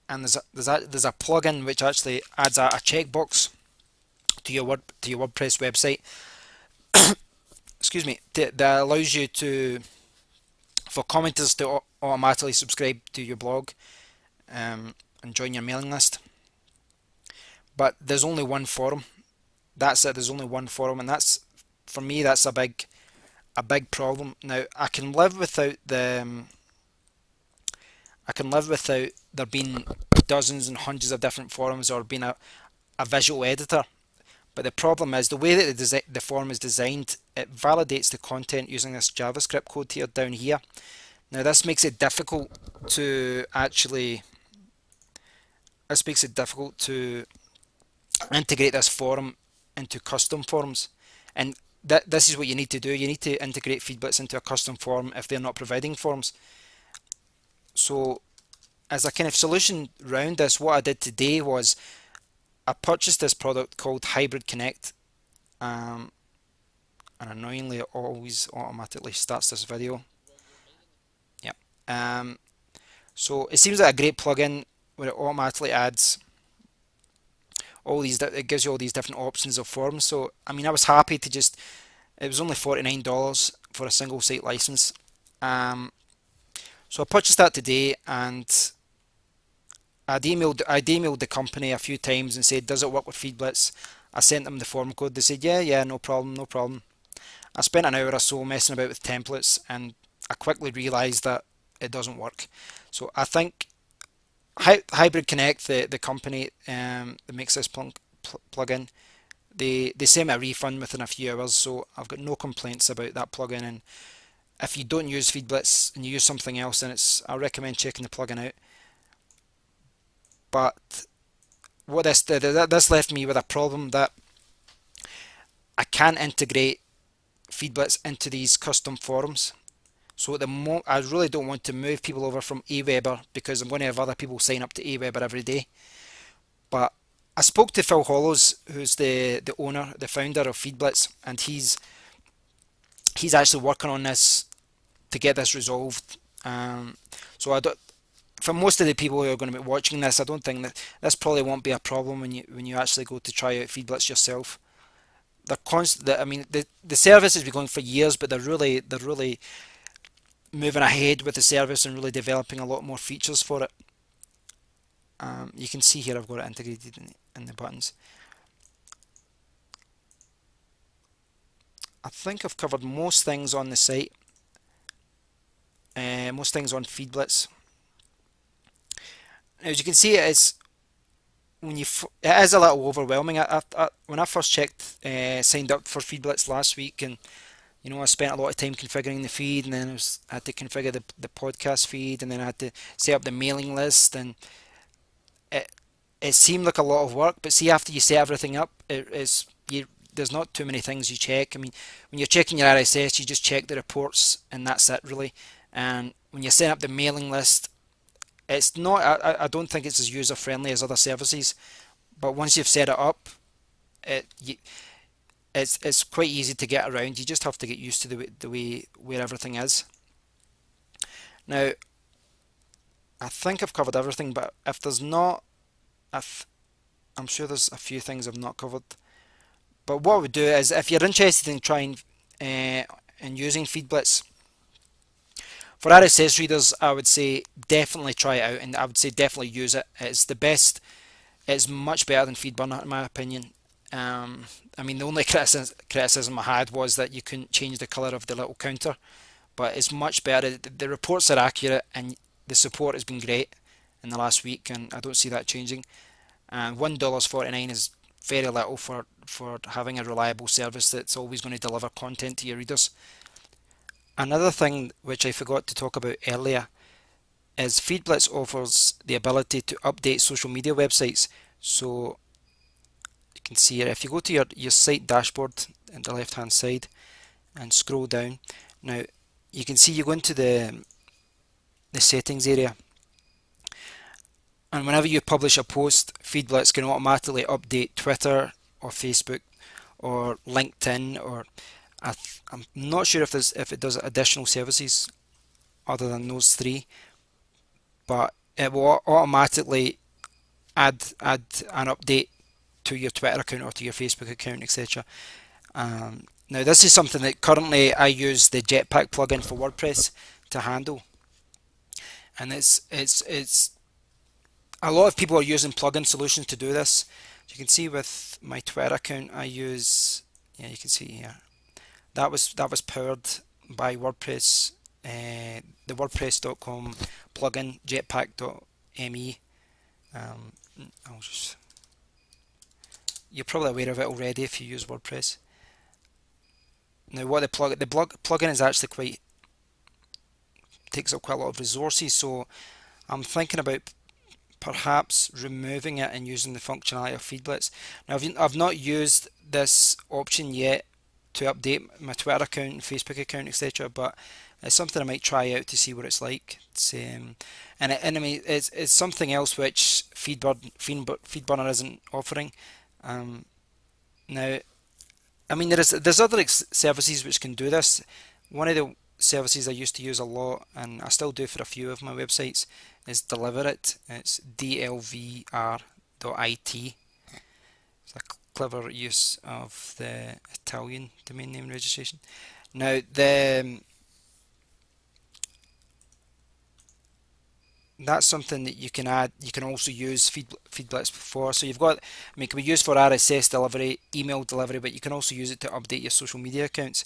there's a plugin which actually adds a checkbox to your WordPress website. Excuse me, that allows you for commenters to automatically subscribe to your blog and join your mailing list. But there's only one forum. That's it. There's only one forum, and that's, for me, that's a big problem. Now I can live without there being dozens and hundreds of different forums or being a visual editor. But the problem is the way that the forum is designed, it validates the content using this JavaScript code here down here. Now this makes it difficult to integrate this forum into custom forums, and this is what you need to do. You need to integrate FeedBlitz into a custom forum if they're not providing forums. So as a kind of solution around this, what I did today was I purchased this product called Hybrid Connect, and annoyingly it always automatically starts this video. Yeah. So it seems like a great plugin where it automatically adds all these. It gives you all these different options of forms. So I mean, I was happy to just. It was only $49 for a single site license. So I purchased that today, and I'd emailed the company a few times and said, does it work with FeedBlitz? I sent them the form code. They said, yeah, no problem. I spent an hour or so messing about with templates, and I quickly realised that it doesn't work. So I think Hybrid Connect, the company that makes this plugin, they sent me a refund within a few hours, so I've got no complaints about that plugin. And if you don't use FeedBlitz and you use something else, then I recommend checking the plugin out. But what this did, this left me with a problem that I can't integrate FeedBlitz into these custom forums. So at the moment, I really don't want to move people over from Aweber because I'm going to have other people sign up to Aweber every day. But I spoke to Phil Hollows, who's the owner, the founder of FeedBlitz, and he's actually working on this to get this resolved. So for most of the people who are going to be watching this, I don't think that this probably won't be a problem when you actually go to try out FeedBlitz yourself. I mean, the service has been going for years, but they're really moving ahead with the service and really developing a lot more features for it. You can see here I've got it integrated in the buttons. I think I've covered most things on the site, most things on FeedBlitz. As you can see, it is a little overwhelming. When I first signed up for FeedBlitz last week, and I spent a lot of time configuring the feed, and then I had to configure the podcast feed, and then I had to set up the mailing list, and it seemed like a lot of work. But see, after you set everything up, there's not too many things you check. I mean, when you're checking your RSS, you just check the reports, and that's it really. And when you set up the mailing list, it's not. I don't think it's as user friendly as other services. But once you've set it up, it's quite easy to get around. You just have to get used to the way where everything is. Now, I think I've covered everything, but if there's not, I'm sure there's a few things I've not covered. But what I would do is, if you're interested in trying and using FeedBlitz for RSS readers, I would say definitely try it out, and I would say definitely use it. It's the best. It's much better than Feedburner in my opinion. I mean, the only criticism I had was that you couldn't change the colour of the little counter, but it's much better. The reports are accurate, and the support has been great in the last week, and I don't see that changing. And $1.49 is very little for having a reliable service that's always going to deliver content to your readers. Another thing which I forgot to talk about earlier is FeedBlitz offers the ability to update social media websites. So you can see here, if you go to your site dashboard on the left hand side and scroll down, now you can see you go into the settings area, and whenever you publish a post, FeedBlitz can automatically update Twitter or Facebook or LinkedIn I'm not sure if it does additional services other than those three, but it will automatically add an update to your Twitter account or to your Facebook account, etc. Now this is something that currently I use the Jetpack plugin for WordPress to handle, and it's a lot of people are using plugin solutions to do this. So you can see with my Twitter account, I use, yeah, you can see here that was powered by WordPress, the WordPress.com plugin Jetpack.me. I'll just, you're probably aware of it already if you use WordPress. Now, what the plugin is actually takes up quite a lot of resources, so I'm thinking about perhaps removing it and using the functionality of FeedBlitz. Now, I've not used this option yet to update my Twitter account, Facebook account, etc., but it's something I might try out to see what it's like. And I mean, it's something else which Feedburner isn't offering. Now, I mean, there's other services which can do this. One of the services I used to use a lot, and I still do for a few of my websites, is Deliverit. It's dlvr.it. It's a clever use of the Italian domain name registration. Now, that's something that you can add. You can also use FeedBlitz for. So you've got, I mean, it can be used for RSS delivery, email delivery, but you can also use it to update your social media accounts.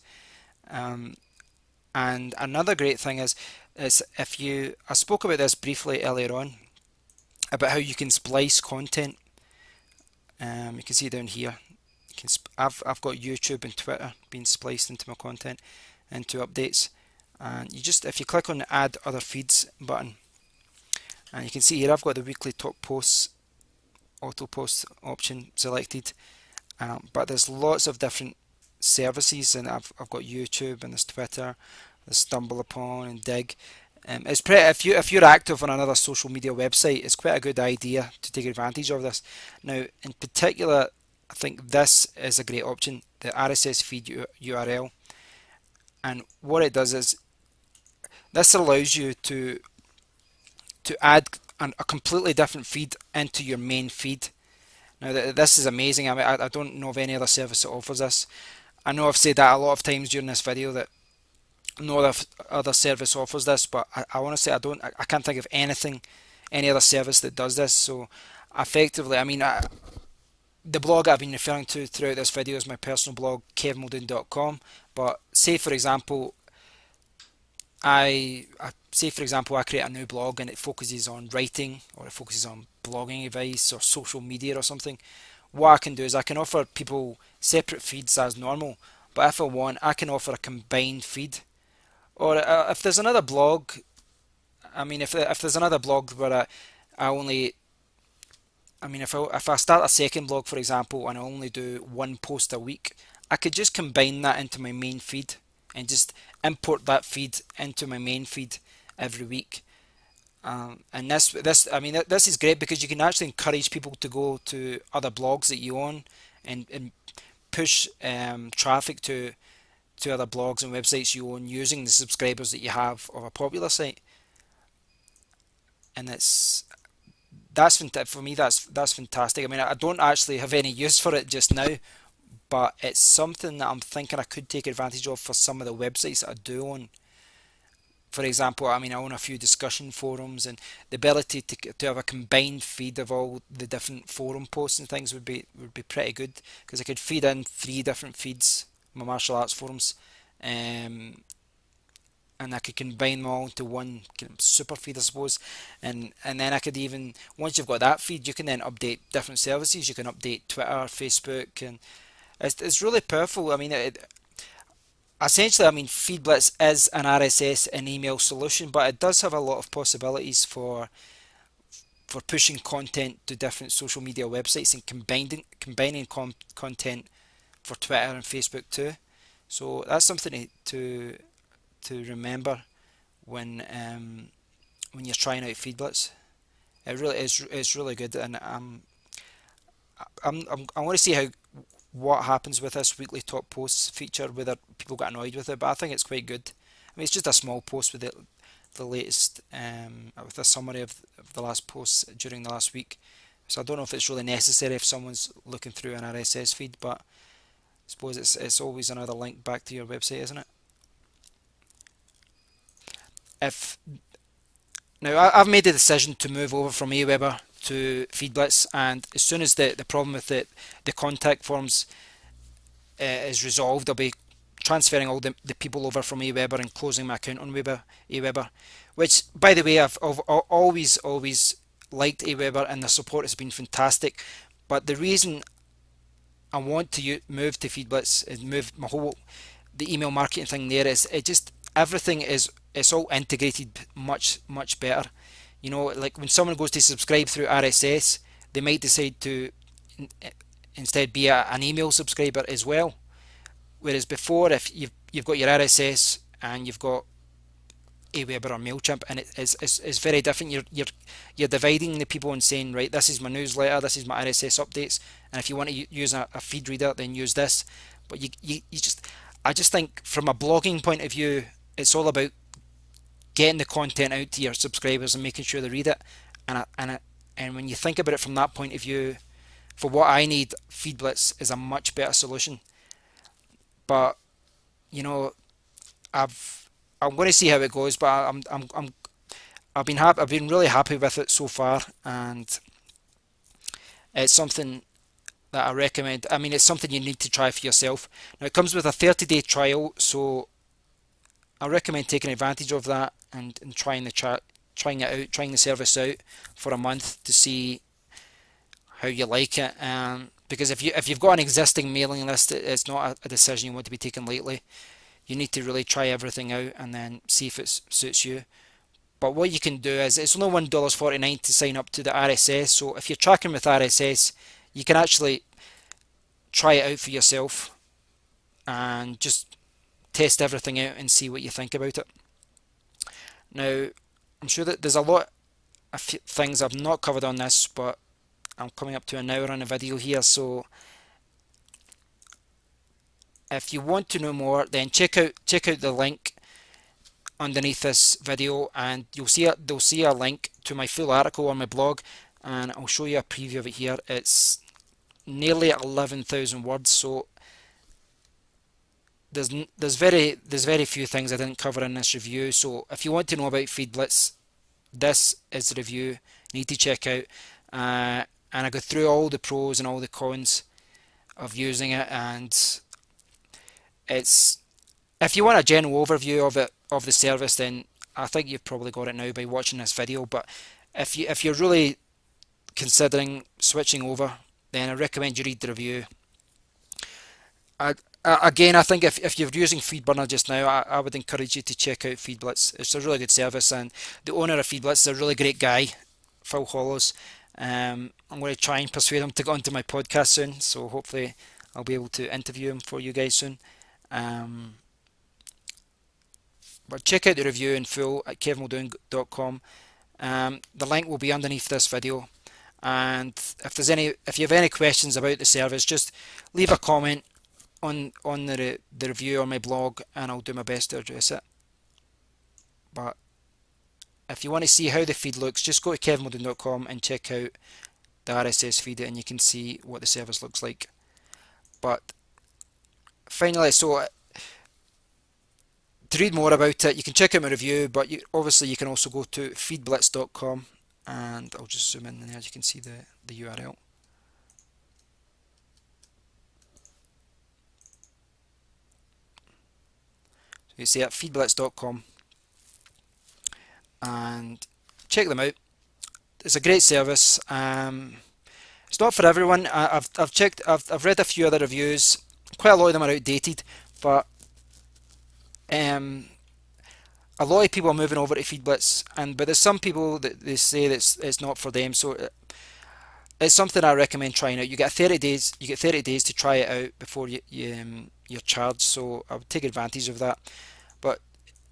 And another great thing is if you, I spoke about this briefly earlier on, about how you can splice content. You can see down here. I've got YouTube and Twitter being spliced into my content, into updates, and you just, if you click on the Add Other Feeds button, and you can see here I've got the weekly top posts, auto post option selected, but there's lots of different services, and I've got YouTube and there's Twitter, there's Stumble Upon and Dig. It's pretty, if you're active on another social media website, it's quite a good idea to take advantage of this. Now, in particular, I think this is a great option, the RSS feed URL, and what it does is this allows you to add a completely different feed into your main feed. Now, this is amazing. I mean, I don't know of any other service that offers this. I know I've said that a lot of times during this video, that no other service offers this, but I want to say I can't think of any other service that does this. So effectively, I mean, the blog I've been referring to throughout this video is my personal blog, kevmuldoon.com. But say for example, I create a new blog and it focuses on writing, or it focuses on blogging advice or social media or something. What I can do is I can offer people separate feeds as normal, but if I want, I can offer a combined feed. Or if there's another blog, I mean, if there's another blog where I only, I mean, if I start a second blog, for example, and I only do one post a week, I could just combine that into my main feed and just import that feed into my main feed every week. And this is great because you can actually encourage people to go to other blogs that you own and push traffic to other blogs and websites you own using the subscribers that you have of a popular site. And for me that's fantastic. I mean, I don't actually have any use for it just now, but it's something that I'm thinking I could take advantage of for some of the websites that I do own. For example, I mean, I own a few discussion forums, and the ability to have a combined feed of all the different forum posts and things would be pretty good, because I could feed in 3 different feeds, my martial arts forums, and I could combine them all into one super feed, I suppose, and then I could even, once you've got that feed, you can then update different services. You can update Twitter, Facebook, and it's really powerful. I mean, essentially, I mean, FeedBlitz is an RSS and email solution, but it does have a lot of possibilities for pushing content to different social media websites and combining content for Twitter and Facebook too. So that's something to remember when you're trying out FeedBlitz. It really is, it's really good, and I want to see what happens with this weekly top posts feature, whether people get annoyed with it, but I think it's quite good. I mean, it's just a small post with the latest, with a summary of the last posts during the last week. So I don't know if it's really necessary if someone's looking through an RSS feed, but I suppose it's always another link back to your website, isn't it? If Now I've made the decision to move over from Aweber to FeedBlitz, and as soon as the problem with the contact forms is resolved, I'll be transferring all the people over from Aweber and closing my account on Aweber, which, by the way, I've always liked Aweber and the support has been fantastic. But the reason I want to move to FeedBlitz and move the email marketing thing there is it just everything is it's all integrated much better. You know, like when someone goes to subscribe through RSS, they might decide to instead be an email subscriber as well. Whereas before, if you've got your RSS and you've got Aweber or Mailchimp, and it's very different. You're dividing the people and saying, right, this is my newsletter, this is my RSS updates, and if you want to use a feed reader, then use this. But I just think from a blogging point of view, it's all about getting the content out to your subscribers and making sure they read it. And when you think about it from that point of view, for what I need, FeedBlitz is a much better solution. But you know, I'm going to see how it goes. But I've been really happy with it so far, and it's something that I recommend. I mean, it's something you need to try for yourself. Now, it comes with a 30-day trial, so I recommend taking advantage of that and trying the service out for a month to see how you like it. Because if you've got an existing mailing list, it's not a decision you want to be taking lightly. You need to really try everything out and then see if it suits you. But what you can do is it's only $1.49 to sign up to the RSS. So if you're tracking with RSS, you can actually try it out for yourself and just test everything out and see what you think about it. Now, I'm sure that there's a lot of things I've not covered on this, but I'm coming up to an hour on a video here, so if you want to know more, then check out the link underneath this video, and they'll see a link to my full article on my blog, and I'll show you a preview of it here. It's nearly 11,000 words, so there's very few things I didn't cover in this review. So if you want to know about FeedBlitz, this is the review you need to check out. And I go through all the pros and all the cons of using it, and it's if you want a general overview of the service, then I think you've probably got it now by watching this video. But if you're really considering switching over, then I recommend you read the review. Again, I think if you're using Feedburner just now, I would encourage you to check out FeedBlitz. It's a really good service, and the owner of FeedBlitz is a really great guy, Phil Hollows. I'm going to try and persuade him to get onto my podcast soon, so hopefully I'll be able to interview him for you guys soon. But check out the review in full at kevmuldoon.com. The link will be underneath this video, and if you have any questions about the service, just leave a comment on the review on my blog, and I'll do my best to address it. But if you want to see how the feed looks, just go to kevmuldoon.com and check out the RSS feed, and you can see what the service looks like. But finally, so to read more about it, you can check out my review, but obviously you can also go to feedblitz.com, and I'll just zoom in there, as you can see the URL. So you see at feedblitz.com, and check them out. It's a great service. It's not for everyone. I've read a few other reviews. Quite a lot of them are outdated, but a lot of people are moving over to FeedBlitz, but there's some people that they say that it's not for them. So it's something I recommend trying out. You get 30 days. You get 30 days to try it out before you're charged. So I would take advantage of that. But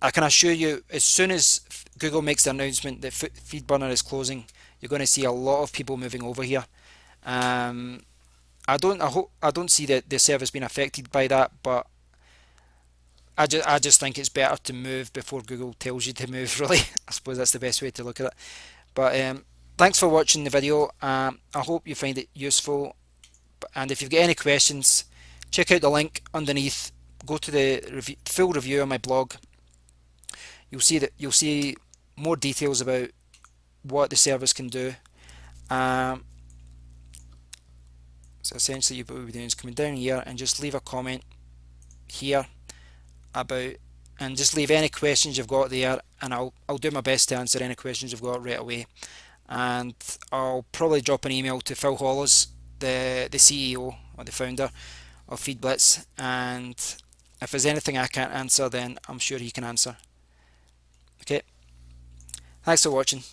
I can assure you, as soon as Google makes the announcement that Feedburner is closing, you're going to see a lot of people moving over here. I don't see that the service being affected by that, but I just think it's better to move before Google tells you to move, really. I suppose that's the best way to look at it. But thanks for watching the video. I hope you find it useful. And if you've got any questions, check out the link underneath. Go to the full review on my blog. You'll see more details about what the service can do. So essentially, what we'll be doing is coming down here and just leave a comment here about, and just leave any questions you've got there, and I'll do my best to answer any questions you've got right away. And I'll probably drop an email to Phil Hollis, the CEO or the founder of FeedBlitz, and if there's anything I can't answer, then I'm sure he can answer. Okay, thanks for watching.